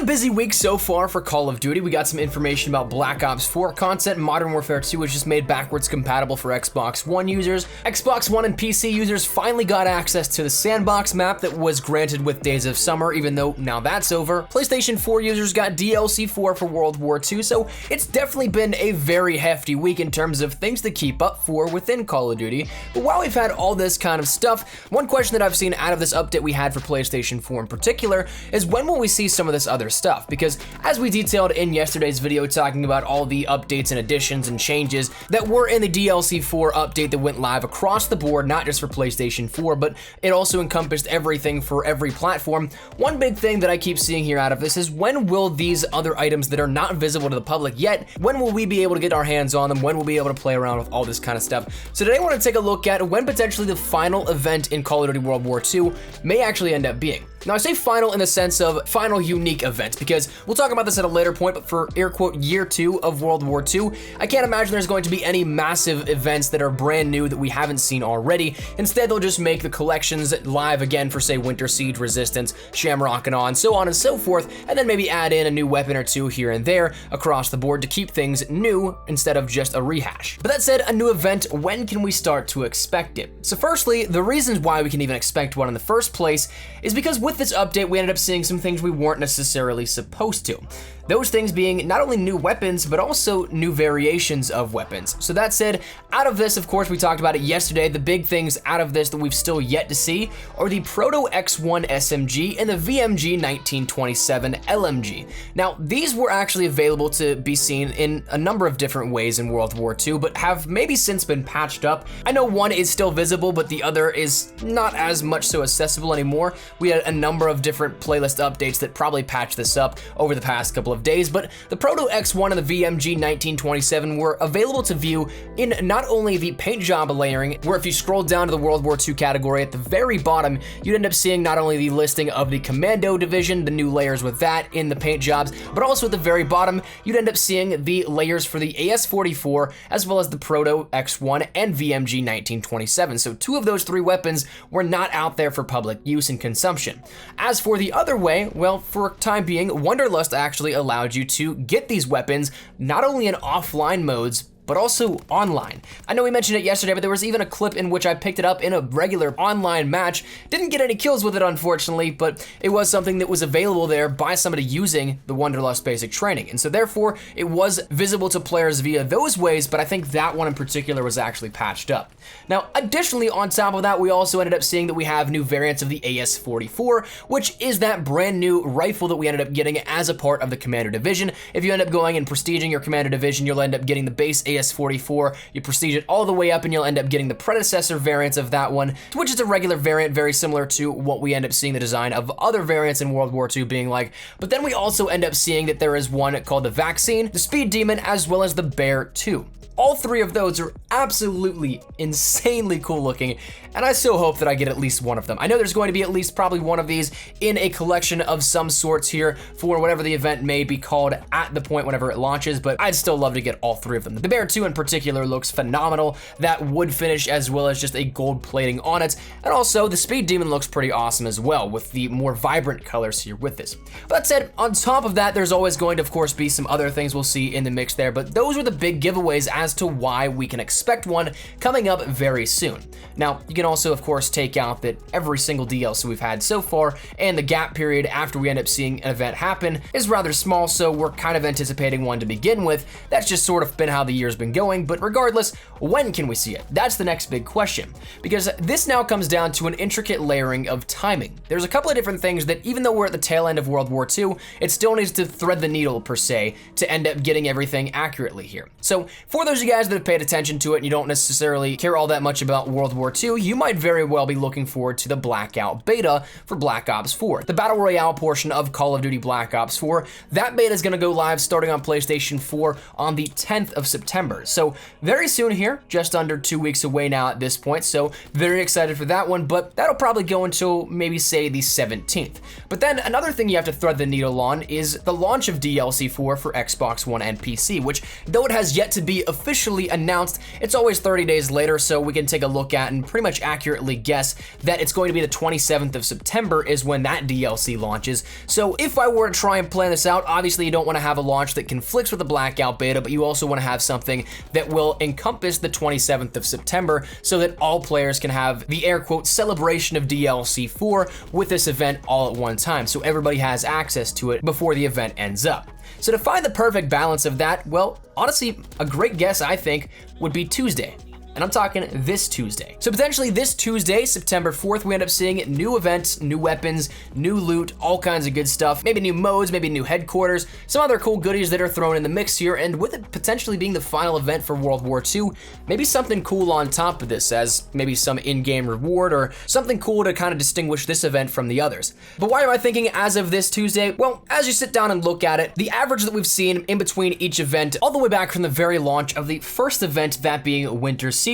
busy week so far for Call of Duty. We got some information about Black Ops 4 content. Modern Warfare 2 was just made backwards compatible for Xbox One users. Xbox One and PC users finally got access to the sandbox map that was granted with Days of Summer, even though now that's over. PlayStation 4 users got DLC 4 for World War 2, so it's definitely been a very hefty week in terms of things to keep up for within Call of Duty. But while we've had all this kind of stuff, one question that I've seen out of this update we had for PlayStation 4 in particular is when will we see some of this other stuff? Because as we detailed in yesterday's video talking about all the updates and additions and changes that were in the DLC 4 update that went live across the board, not just for PlayStation 4, but it also encompassed everything for every platform. One big thing that I keep seeing here out of this is when will these other items that are not visible to the public yet, when will we be able to get our hands on them? When will we be able to play around with all this kind of stuff? So today I want to take a look at when potentially the final event in Call of Duty World War 2 may actually end up being. Now, I say final in the sense of final unique events, because we'll talk about this at a later point, but for air quote year 2 of World War II, I can't imagine there's going to be any massive events that are brand new that we haven't seen already. Instead, they'll just make the collections live again for, say, Winter Siege, Resistance, Shamrock, and on and so forth, and then maybe add in a new weapon or two here and there across the board to keep things new instead of just a rehash. But that said, a new event, when can we start to expect it? So firstly, the reasons why we can even expect one in the first place is because with this update, we ended up seeing some things we weren't necessarily supposed to. Those things being not only new weapons, but also new variations of weapons. So that said, out of this, of course, we talked about it yesterday, the big things out of this that we've still yet to see are the Proto X1 SMG and the VMG 1927 LMG. Now, these were actually available to be seen in a number of different ways in World War II, but have maybe since been patched up. I know one is still visible, but the other is not as much so accessible anymore. We had a number of different playlist updates that probably patched this up over the past couple of days, but the Proto X1 and the VMG 1927 were available to view in not only the paint job layering, where if you scroll down to the World War II category at the very bottom, you'd end up seeing not only the listing of the Commando Division, the new layers with that in the paint jobs, but also at the very bottom, you'd end up seeing the layers for the AS-44, as well as the Proto X1 and VMG 1927. So two of those three weapons were not out there for public use and consumption. As for the other way, well, for time being, Wonderlust actually allowed you to get these weapons not only in offline modes, but also online. I know we mentioned it yesterday, but there was even a clip in which I picked it up in a regular online match. Didn't get any kills with it, unfortunately, but it was something that was available there by somebody using the Wonderlust basic training. And so therefore, it was visible to players via those ways, but I think that one in particular was actually patched up. Now, additionally, on top of that, we also ended up seeing that we have new variants of the AS-44, which is that brand new rifle that we ended up getting as a part of the Commander Division. If you end up going and prestiging your Commander Division, you'll end up getting the base AS-44, you prestige it all the way up and you'll end up getting the predecessor variants of that one, which is a regular variant very similar to what we end up seeing the design of other variants in World War II being like. But then we also end up seeing that there is one called the Vaccine, the Speed Demon, as well as the Bear 2. All three of those are absolutely insanely cool looking, and I so hope that I get at least one of them. I know there's going to be at least probably one of these in a collection of some sorts here for whatever the event may be called at the point whenever it launches, but I'd still love to get all three of them. The Bear 2 in particular looks phenomenal. That wood finish as well as just a gold plating on it, and also the Speed Demon looks pretty awesome as well with the more vibrant colors here with this. But that said, on top of that, there's always going to, of course, be some other things we'll see in the mix there, but those are the big giveaways as to why we can expect one coming up very soon. Now, you can also, of course, take out that every single DLC we've had so far and the gap period after we end up seeing an event happen is rather small, so we're kind of anticipating one to begin with. That's just sort of been how the year's been going, but regardless, when can we see it? That's the next big question, because this now comes down to an intricate layering of timing. There's a couple of different things that, even though we're at the tail end of World War II, it still needs to thread the needle, per se, to end up getting everything accurately here. So, for those of you guys that have paid attention to it and you don't necessarily care all that much about World War II, you might very well be looking forward to the Blackout beta for Black Ops 4, the Battle Royale portion of Call of Duty Black Ops 4. That beta is going to go live starting on PlayStation 4 on the 10th of September. September. So very soon here, just under 2 weeks away now at this point, so very excited for that one, but that'll probably go until maybe say the 17th. But then another thing you have to thread the needle on is the launch of DLC 4 for Xbox One and PC, which though it has yet to be officially announced, it's always 30 days later, so we can take a look at and pretty much accurately guess that it's going to be the 27th of September is when that DLC launches. So if I were to try and plan this out, obviously you don't want to have a launch that conflicts with the blackout beta, but you also want to have something that will encompass the 27th of September so that all players can have the air quote celebration of DLC 4 with this event all at one time, so everybody has access to it before the event ends up. So to find the perfect balance of that, well, honestly, a great guess I think would be Tuesday. And I'm talking this Tuesday. So potentially this Tuesday, September 4th, we end up seeing new events, new weapons, new loot, all kinds of good stuff, maybe new modes, maybe new headquarters, some other cool goodies that are thrown in the mix here, and with it potentially being the final event for World War II, maybe something cool on top of this as maybe some in-game reward or something cool to kind of distinguish this event from the others. But why am I thinking as of this Tuesday? Well, as you sit down and look at it, the average that we've seen in between each event, all the way back from the very launch of the first event, that being Winter Siege,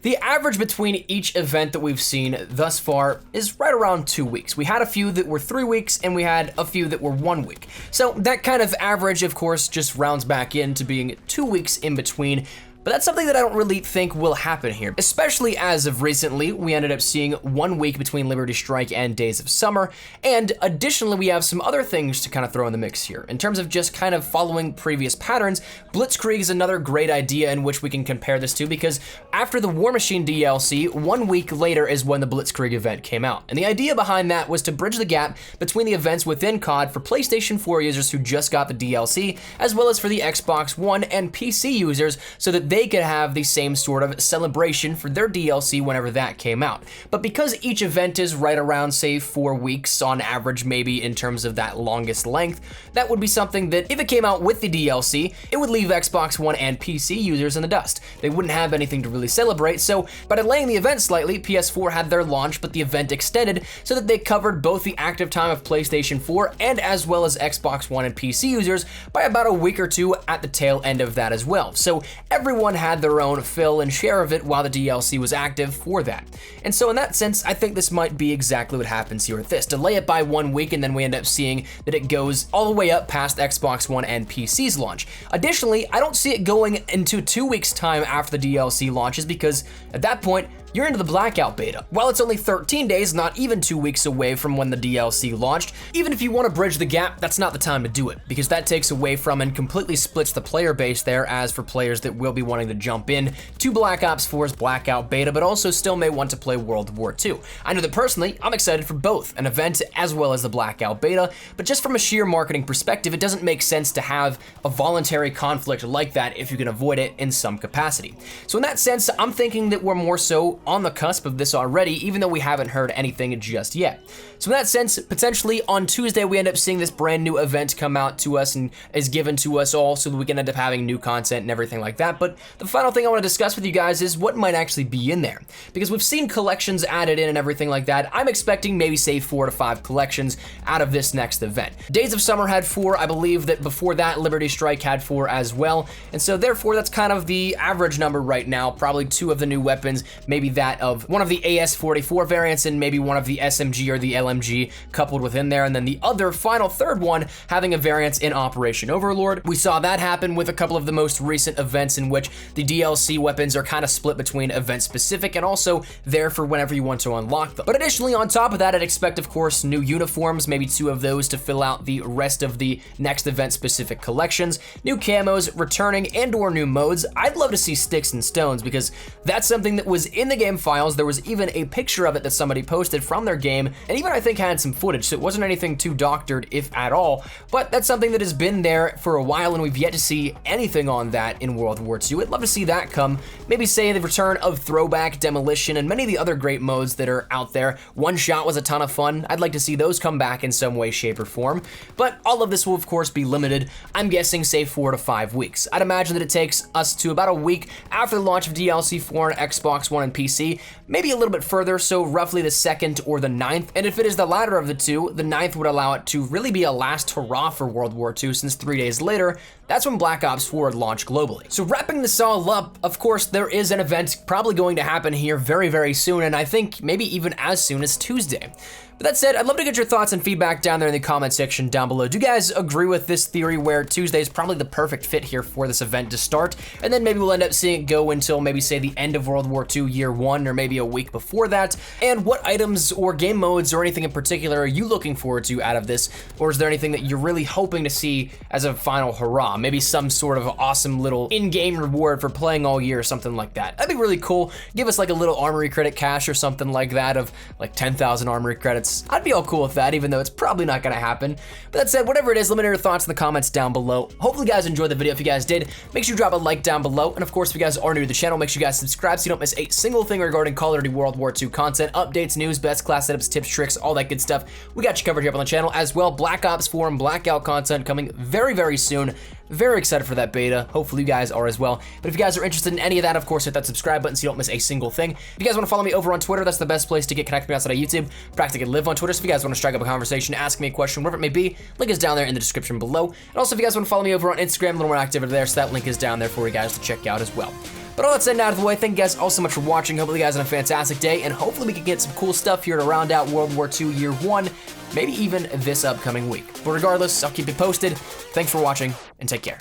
the average between each event that we've seen thus far is right around 2 weeks. We had a few that were 3 weeks and we had a few that were 1 week. So that kind of average, of course, just rounds back into being 2 weeks in between. But that's something that I don't really think will happen here, especially as of recently, we ended up seeing 1 week between Liberty Strike and Days of Summer, and additionally we have some other things to kind of throw in the mix here. In terms of just kind of following previous patterns, Blitzkrieg is another great idea in which we can compare this to, because after the War Machine DLC, 1 week later is when the Blitzkrieg event came out. And the idea behind that was to bridge the gap between the events within COD for PlayStation 4 users who just got the DLC, as well as for the Xbox One and PC users, so that they could have the same sort of celebration for their DLC whenever that came out. But because each event is right around, say, 4 weeks on average, maybe in terms of that longest length, that would be something that if it came out with the DLC, it would leave Xbox One and PC users in the dust. They wouldn't have anything to really celebrate, so by delaying the event slightly, PS4 had their launch, but the event extended so that they covered both the active time of PlayStation 4 and as well as Xbox One and PC users by about a week or two at the tail end of that as well. So everyone had their own fill and share of it while the DLC was active for that. And so in that sense, I think this might be exactly what happens here with this. Delay it by 1 week and then we end up seeing that it goes all the way up past Xbox One and PC's launch. Additionally, I don't see it going into 2 weeks time after the DLC launches, because at that point, you're into the blackout beta. While it's only 13 days, not even 2 weeks away from when the DLC launched, even if you want to bridge the gap, that's not the time to do it, because that takes away from and completely splits the player base there, as for players that will be wanting to jump in to Black Ops 4's blackout beta, but also still may want to play World War II. I know that personally, I'm excited for both an event as well as the blackout beta, but just from a sheer marketing perspective, it doesn't make sense to have a voluntary conflict like that if you can avoid it in some capacity. So in that sense, I'm thinking that we're more so on the cusp of this already, even though we haven't heard anything just yet. So in that sense, potentially on Tuesday, we end up seeing this brand new event come out to us and is given to us all so that we can end up having new content and everything like that. But the final thing I want to discuss with you guys is what might actually be in there, because we've seen collections added in and everything like that. I'm expecting maybe say 4 to 5 collections out of this next event. Days of Summer had 4. I believe that before that, Liberty Strike had 4 as well. And so therefore, that's kind of the average number right now. Probably 2 of the new weapons, maybe that of one of the AS-44 variants and maybe one of the SMG or the LMG coupled within there, and then the other final third one having a variance in Operation Overlord. We saw that happen with a couple of the most recent events in which the DLC weapons are kind of split between event specific and also there for whenever you want to unlock them. But additionally, on top of that, I'd expect, of course, new uniforms, maybe 2 of those to fill out the rest of the next event specific collections, new camos, returning and or new modes. I'd love to see sticks and stones, because that's something that was in the game files. There was even a picture of it that somebody posted from their game, and even I think had some footage, so it wasn't anything too doctored, if at all, but that's something that has been there for a while, and we've yet to see anything on that in World War II. I'd love to see that come. Maybe say the return of Throwback, Demolition, and many of the other great modes that are out there. One Shot was a ton of fun. I'd like to see those come back in some way, shape, or form, but all of this will, of course, be limited. I'm guessing, say, 4 to 5 weeks. I'd imagine that it takes us to about a week after the launch of DLC 4 on Xbox One and PC PC, maybe a little bit further, so roughly the 2nd or the 9th. And if it is the latter of the two, the 9th would allow it to really be a last hurrah for World War II, since 3 days later, that's when Black Ops 4 would launch globally. So wrapping this all up, of course, there is an event probably going to happen here very, very soon, and I think maybe even as soon as Tuesday. But that said, I'd love to get your thoughts and feedback down there in the comment section down below. Do you guys agree with this theory where Tuesday is probably the perfect fit here for this event to start? And then maybe we'll end up seeing it go until maybe say the end of World War II year 1 or maybe a week before that. And what items or game modes or anything in particular are you looking forward to out of this? Or is there anything that you're really hoping to see as a final hurrah? Maybe some sort of awesome little in-game reward for playing all year or something like that. That'd be really cool. Give us like a little armory credit cache or something like that of like 10,000 armory credits. I'd be all cool with that, even though it's probably not gonna happen. But that said, whatever it is, let me know your thoughts in the comments down below. Hopefully you guys enjoyed the video. If you guys did, make sure you drop a like down below. And of course, if you guys are new to the channel, make sure you guys subscribe so you don't miss a single thing regarding Call of Duty World War II content, updates, news, best class setups, tips, tricks, all that good stuff. We got you covered here up on the channel as well. Black Ops 4 and Blackout content coming very, very soon. Very excited for that beta. Hopefully you guys are as well. But if you guys are interested in any of that, of course, hit that subscribe button so you don't miss a single thing. If you guys want to follow me over on Twitter, that's the best place to get connected with me outside of YouTube. Practically live on Twitter, so if you guys want to strike up a conversation, ask me a question, whatever it may be, link is down there in the description below. And also, if you guys want to follow me over on Instagram, a little more activity there, so that link is down there for you guys to check out as well. But all that said and out of the way, thank you guys all so much for watching. Hopefully you guys have a fantastic day, and hopefully we can get some cool stuff here to round out World War II Year 1, maybe even this upcoming week. But regardless, I'll keep you posted. Thanks for watching, and take care.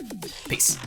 Peace.